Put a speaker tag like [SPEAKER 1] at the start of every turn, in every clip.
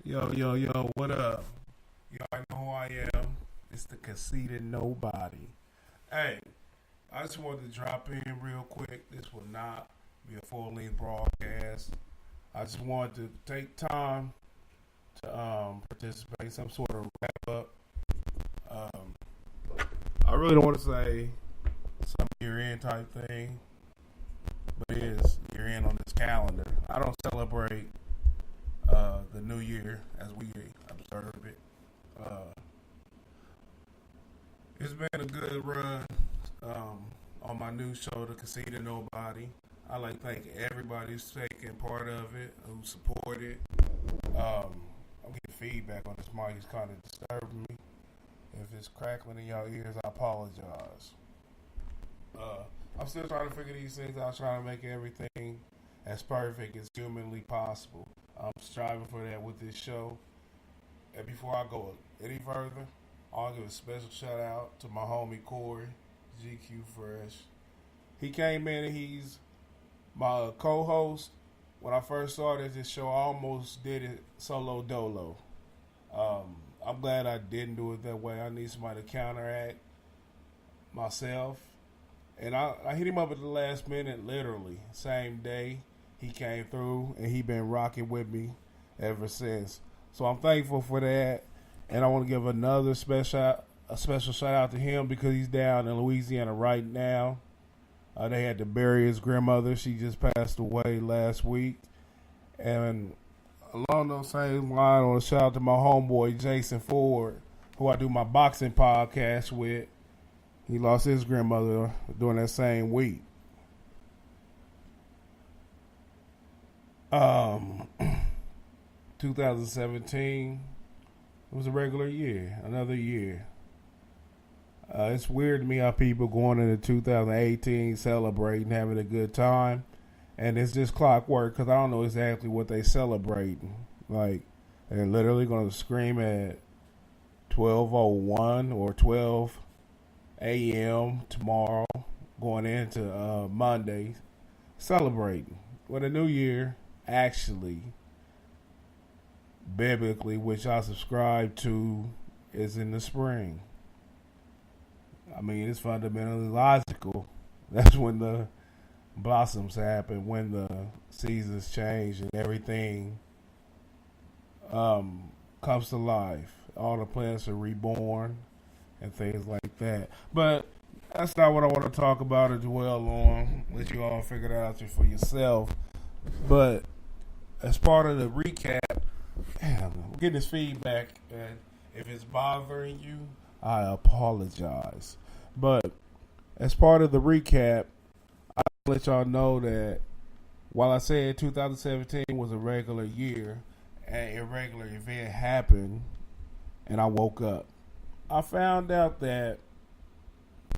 [SPEAKER 1] Yo, yo, yo, what up? Y'all know who I am. It's the Conceited Knowbody. Hey, I just wanted to drop in real quick. This will not be a full length broadcast. I just wanted to take time to participate in some sort of wrap up. Um, I really don't want to say some year end type thing, but it is year end on this calendar. I don't celebrate the new year as we observe it. Uh, it's been a good run on my new show, The Conceited Knowbody. I like to thank everybody who's taking part of it, who supported. I'm getting feedback on this mic. It's kind of disturbing me. If it's crackling in y'all ears, I apologize. I'm still trying to figure these things out, trying to make everything as perfect as humanly possible. I'm striving for that with this show. And before I go any further, I'll give a special shout out to my homie Corey, GQ Fresh. He came in and he's my co-host. When I first started this show, I almost did it solo dolo. I'm glad I didn't do it that way. I need somebody to counteract myself. And I hit him up at the last minute, literally. Same day he came through, and he been rocking with me ever since. So I'm thankful for that. And I want to give a special shout out to him because he's down in Louisiana right now. They had to bury his grandmother. She just passed away last week. And along those same lines, I want to shout out to my homeboy Jason Ford, who I do my boxing podcast with. He lost his grandmother during that same week. 2017 was a regular year, another year. It's weird to me how people going into 2018 celebrating, having a good time, and it's just clockwork because I don't know exactly what they celebrating. Like, they're literally going to scream at 12:01 or 12 a.m. tomorrow, going into Monday, celebrating. Well, the new year, actually, biblically, which I subscribe to, is in the spring. I mean, it's fundamentally logical. That's when the blossoms happen, when the seasons change and everything comes to life. All the plants are reborn and things like that. But that's not what I want to talk about or dwell on. Let you all figure it out for yourself. But as part of the recap, I'm getting this feedback, and if it's bothering you, I apologize. But as part of the recap, I let y'all know that while I said 2017 was a regular year, an irregular event happened, and I woke up. I found out that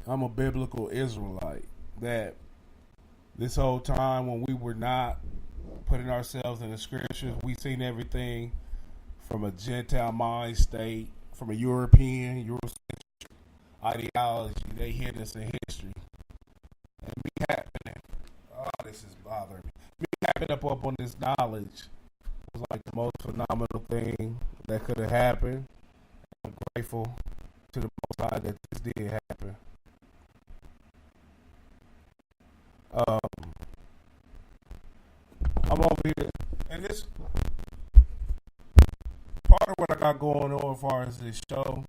[SPEAKER 1] I'm a biblical Israelite. That this whole time when we were not putting ourselves in the scriptures, we seen everything from a Gentile mind state, from a Eurocentric ideology. They hid us in history. And me happening, this is bothering me. Me having up on this knowledge was like the most phenomenal thing that could have happened. I'm grateful to the Most High that this did happen. I'm over here, and this part of what I got going on as far as this show,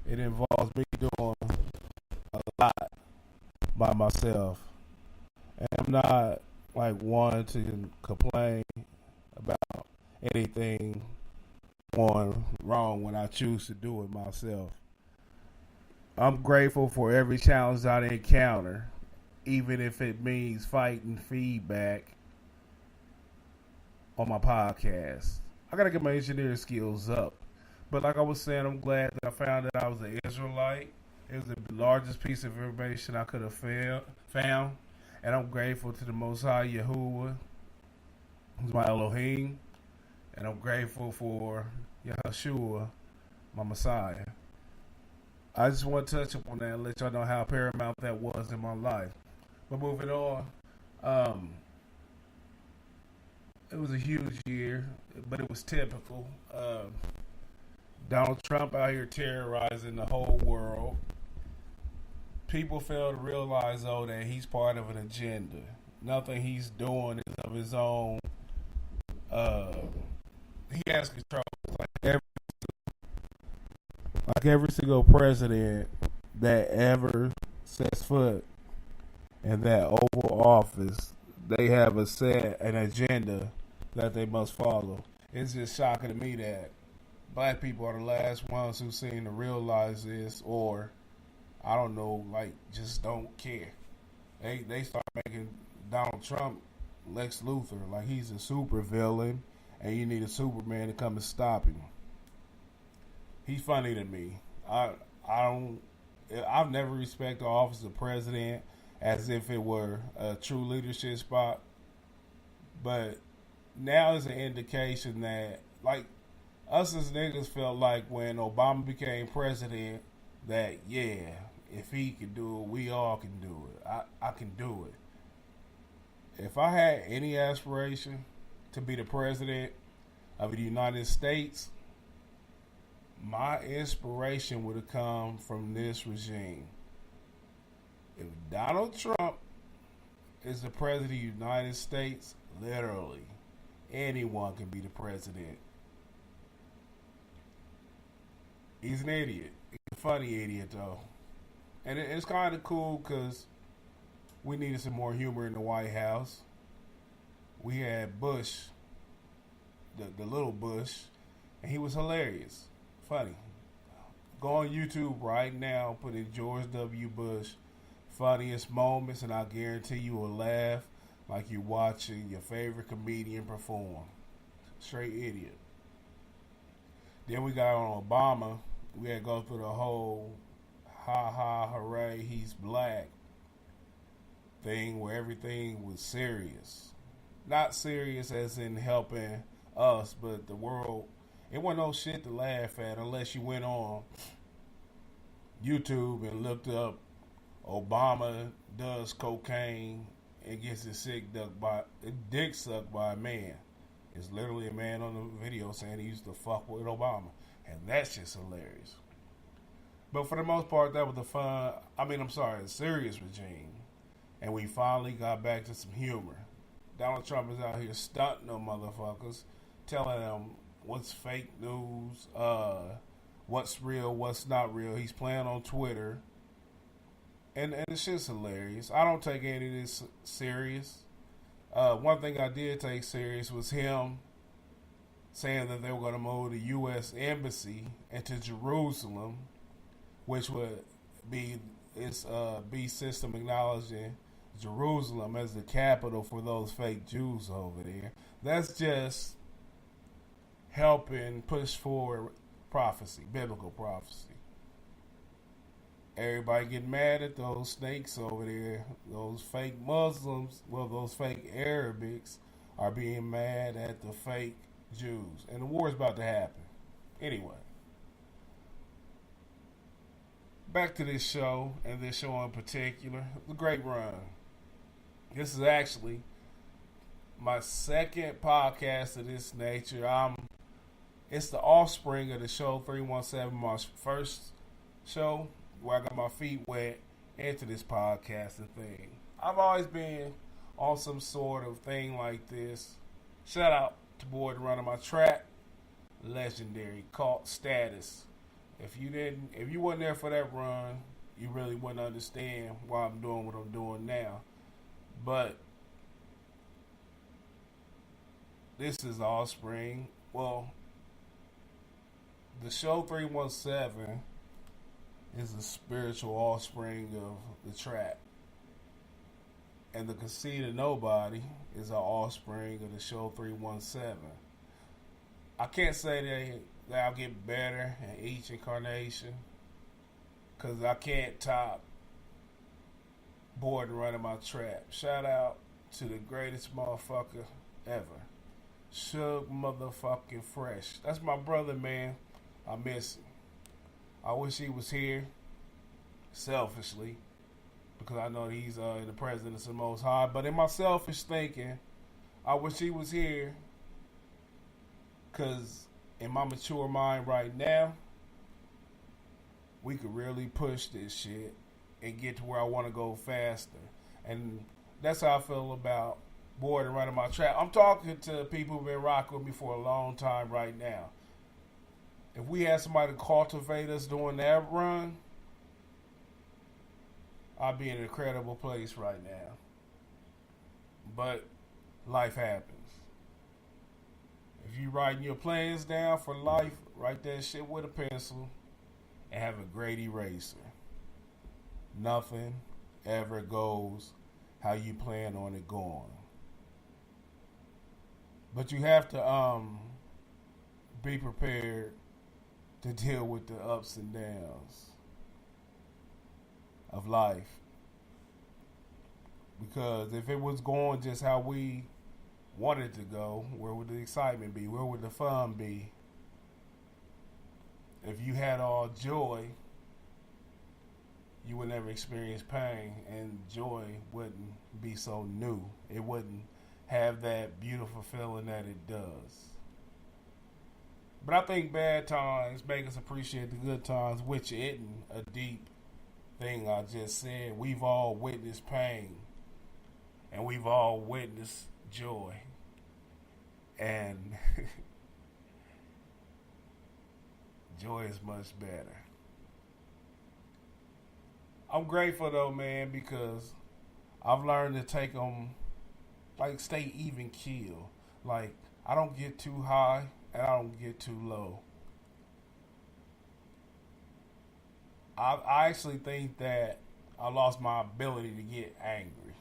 [SPEAKER 1] it involves me doing a lot by myself. And I'm not like one to complain about anything going wrong when I choose to do it myself. I'm grateful for every challenge I encounter, even if it means fighting feedback on my podcast. I gotta get my engineering skills up. But like I was saying, I'm glad that I found that I was an Israelite. It was the largest piece of information I could have found. And I'm grateful to the Most High Yahuwah, who's my Elohim. And I'm grateful for Yahshua, my Messiah. I just want to touch upon that and let y'all know how paramount that was in my life. But moving on, It was a huge year, but it was typical. Donald Trump out here terrorizing the whole world. People fail to realize, though, that he's part of an agenda. Nothing he's doing is of his own. Uh, he has control. Like every single president that ever sets foot in that Oval Office, they have an agenda that they must follow. It's just shocking to me that black people are the last ones who seem to realize this, or I don't know, like just don't care. They start making Donald Trump Lex Luthor, like he's a super villain, and you need a Superman to come and stop him. He's funny to me. I've never respected the office of president as if it were a true leadership spot, but now is an indication that, like, us as niggas felt like when Obama became president that, yeah, if he can do it, we all can do it. I can do it. If I had any aspiration to be the president of the United States, my inspiration would have come from this regime. If Donald Trump is the president of the United States, literally, anyone can be the president. He's an idiot. He's a funny idiot, though. And it's kind of cool because we needed some more humor in the White House. We had Bush, the little Bush, and he was hilarious. Funny. Go on YouTube right now, put in George W. Bush funniest moments, and I guarantee you will laugh like you're watching your favorite comedian perform. Straight idiot. Then we got on Obama. We had to go through the whole ha ha hooray he's black thing where everything was serious. Not serious as in helping us, but the world. It wasn't no shit to laugh at unless you went on YouTube and looked up Obama does cocaine and gets his dick sucked by a man. It's literally a man on the video saying he used to fuck with Obama. And that's just hilarious. But for the most part, that was a serious regime. And we finally got back to some humor. Donald Trump is out here stunting them motherfuckers, telling them what's fake news, what's real, what's not real. He's playing on Twitter. And it's just hilarious. I don't take any of this serious. One thing I did take serious was him saying that they were going to move the U.S. Embassy into Jerusalem, which would be system acknowledging Jerusalem as the capital for those fake Jews over there. That's just helping push forward prophecy, biblical prophecy. Everybody getting mad at those snakes over there. Those fake Muslims, those fake Arabics are being mad at the fake Jews. And the war is about to happen. Anyway. Back to this show, and this show in particular. It's a great run. This is actually my second podcast of this nature. It's the offspring of the show 317, my first show where I got my feet wet into this podcasting thing. I've always been on some sort of thing like this. Shout out to Boyd running my track. Legendary cult status. If you wasn't there for that run, you really wouldn't understand why I'm doing what I'm doing now. But this is offspring. Well, the show 317 is a spiritual offspring of the trap. And the Conceited Knowbody is an offspring of the show 317. I can't say that I'll get better in each incarnation, because I can't top Boyd running my trap. Shout out to the greatest motherfucker ever. Suge motherfucking Fresh. That's my brother, man. I miss him. I wish he was here, selfishly, because I know he's in the presence of the Most High. But in my selfish thinking, I wish he was here, because in my mature mind right now, we could really push this shit and get to where I want to go faster. And that's how I feel about board and running my track. I'm talking to people who've been rocking with me for a long time right now. If we had somebody to cultivate us doing that run, I'd be in an incredible place right now. But life happens. If you writing your plans down for life, write that shit with a pencil and have a great eraser. Nothing ever goes how you plan on it going. But you have to be prepared to deal with the ups and downs of life. Because if it was going just how we wanted to go, where would the excitement be? Where would the fun be? If you had all joy, you would never experience pain, and joy wouldn't be so new. It wouldn't have that beautiful feeling that it does. But I think bad times make us appreciate the good times, which isn't a deep thing I just said. We've all witnessed pain, and we've all witnessed joy. And joy is much better. I'm grateful though, man, because I've learned to take them, like, stay even keel. Like, I don't get too high and I don't get too low. I actually think that I lost my ability to get angry.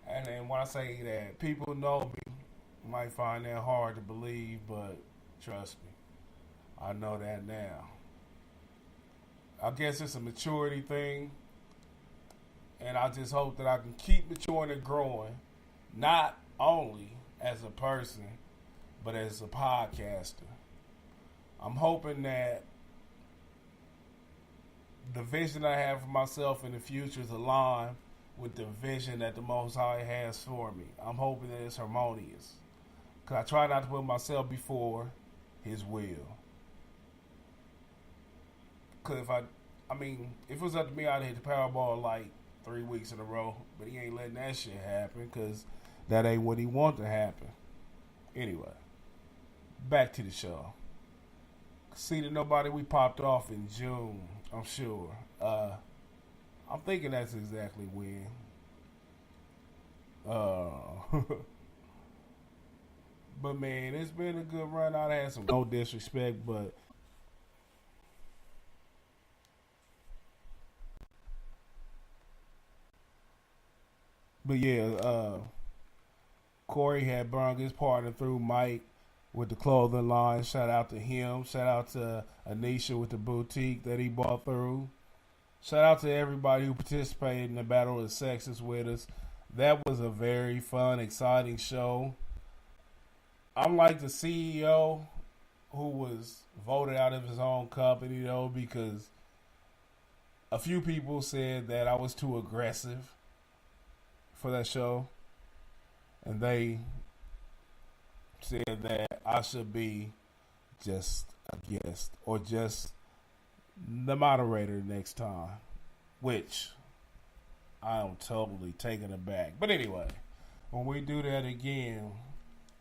[SPEAKER 1] And then when I say that, people know me, might find that hard to believe, but trust me, I know that now. I guess it's a maturity thing, and I just hope that I can keep maturing and growing, not only as a person, but as a podcaster. I'm hoping that the vision I have for myself in the future is aligned with the vision that the Most High has for me. I'm hoping that it's harmonious, because I try not to put myself before His will. Because if it was up to me, I'd hit the Powerball like 3 weeks in a row. But He ain't letting that shit happen, because that ain't what He want to happen. Anyway, back to the show. Conceited Knowbody, we popped off in June, I'm sure. I'm thinking that's exactly when. But man, it's been a good run. I've had some no disrespect, but yeah, Corey had brung his partner through, Mike, with the clothing line. Shout out to him. Shout out to Anisha with the boutique that he bought through. Shout out to everybody who participated in the Battle of the Sexes with us. That was a very fun, exciting show. I'm like the CEO who was voted out of his own company, though, because a few people said that I was too aggressive for that show. And they said that I should be just a guest or just the moderator next time, which I am totally taken aback. But anyway, when we do that again,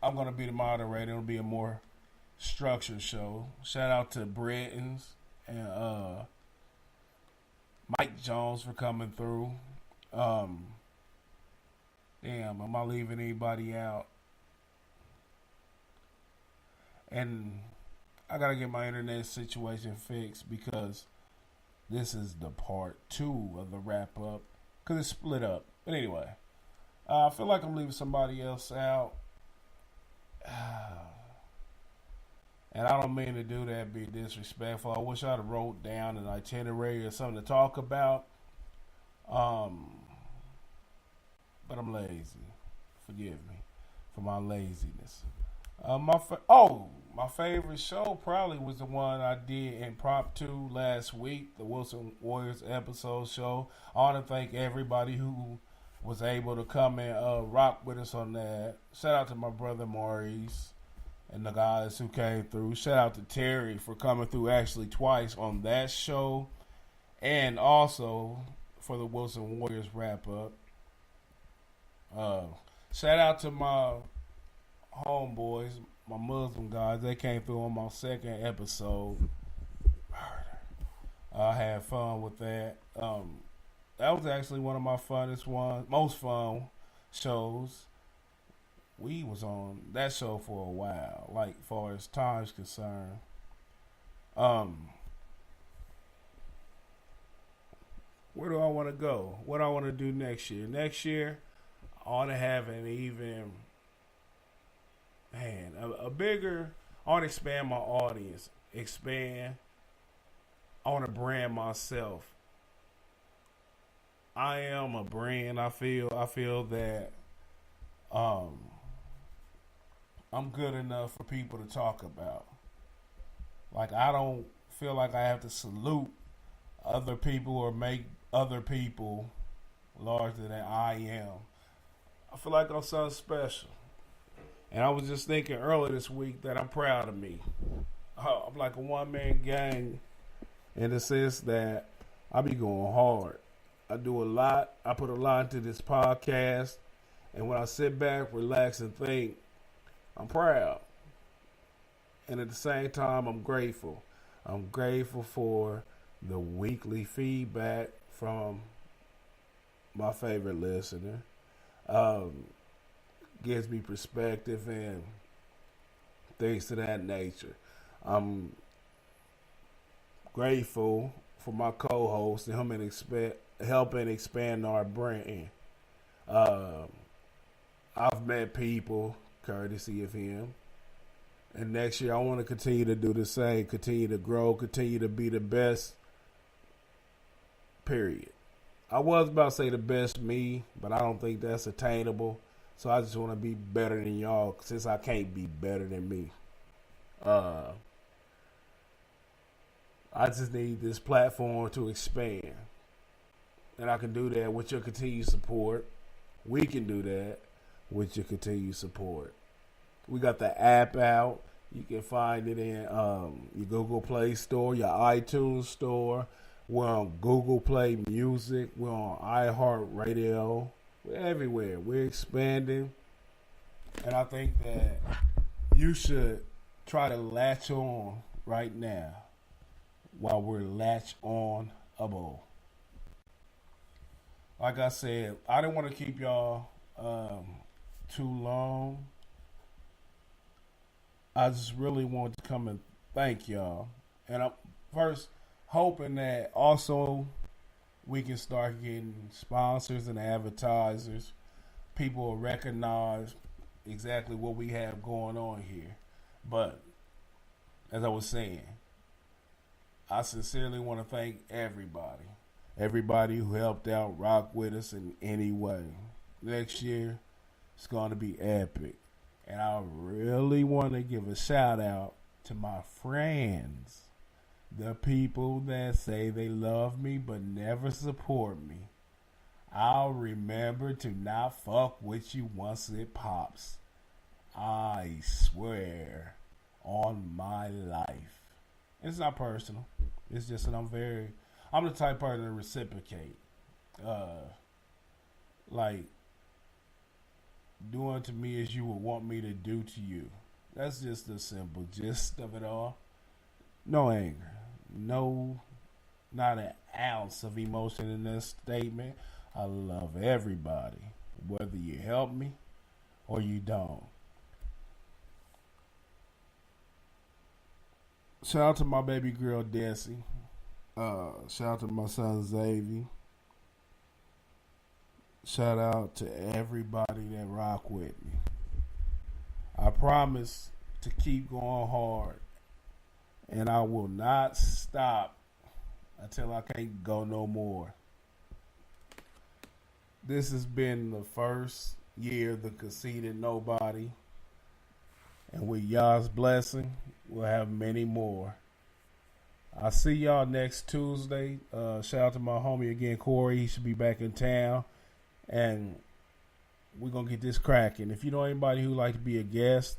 [SPEAKER 1] I'm going to be the moderator. It'll be a more structured show. Shout out to Britons and Mike Jones for coming through. Damn, am I leaving anybody out? And I gotta get my internet situation fixed, because this is the part 2 of the wrap up, because it's split up. But anyway, I feel like I'm leaving somebody else out. And I don't mean to do that, be disrespectful. I wish I'd have wrote down an itinerary or something to talk about. But I'm lazy. Forgive me for my laziness. My favorite show probably was the one I did impromptu last week, the Wilson Warriors episode show. I want to thank everybody who was able to come and rock with us on that. Shout out to my brother Maurice and the guys who came through. Shout out to Terry for coming through actually twice on that show, and also for the Wilson Warriors wrap up. Shout out to my homeboys, my Muslim guys. They came through on my second episode. I had fun with that. That was actually one of my most fun shows. We was on that show for a while, like far as time's concerned. Where do I want to go? What do I want to do next year? Next year, I want to have an even, a bigger, I want to expand my audience. I want to brand myself. I am a brand. I feel that I'm good enough for people to talk about. Like, I don't feel like I have to salute other people or make other people larger than I am. I feel like I'm something special. And I was just thinking earlier this week that I'm proud of me. I'm like a one-man gang in the sense that I be going hard. I do a lot. I put a lot into this podcast. And when I sit back, relax, and think, I'm proud. And at the same time, I'm grateful. I'm grateful for the weekly feedback from my favorite listener. Gives me perspective and things of that nature. I'm grateful for my co-host and helping expand our brand. I've met people courtesy of him. And next year I want to continue to do the same, continue to grow, continue to be the best, period. I was about to say the best me, but I don't think that's attainable. So I just want to be better than y'all since I can't be better than me. I just need this platform to expand. And I can do that with your continued support. We can do that with your continued support. We got the app out. You can find it in your Google Play Store, your iTunes Store. We're on Google Play Music. We're on iHeartRadio. We're everywhere. We're expanding. And I think that you should try to latch on right now while we're latch on-able. Like I said, I didn't want to keep y'all too long. I just really wanted to come and thank y'all. And I'm first hoping that also we can start getting sponsors and advertisers. People will recognize exactly what we have going on here. But as I was saying, I sincerely want to thank everybody. Everybody who helped out, rock with us in any way. Next year, it's going to be epic. And I really want to give a shout out to my friends. The people that say they love me but never support me. I'll remember to not fuck with you once it pops. I swear on my life. It's not personal. It's just that I'm the type of person to reciprocate. Like, doing to me as you would want me to do to you. That's just the simple gist of it all. No anger. No, not an ounce of emotion in this statement. I love everybody, whether you help me or you don't. Shout out to my baby girl, Desi. Shout out to my son, Xavier. Shout out to everybody that rock with me. I promise to keep going hard. And I will not stop until I can't go no more. This has been the first year of the Conceited Knowbody. And with y'all's blessing, we'll have many more. I'll see y'all next Tuesday. Shout out to my homie again, Corey. He should be back in town. and we're gonna get this cracking. If you know anybody who like to be a guest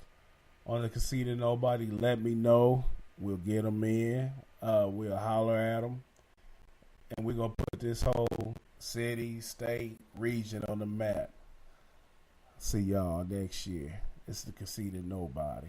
[SPEAKER 1] on the Conceited Nobody, let me know. We'll get them in. We'll holler at them, and we're gonna put this whole city, state, region on the map. See y'all next year. It's the Conceited Nobody.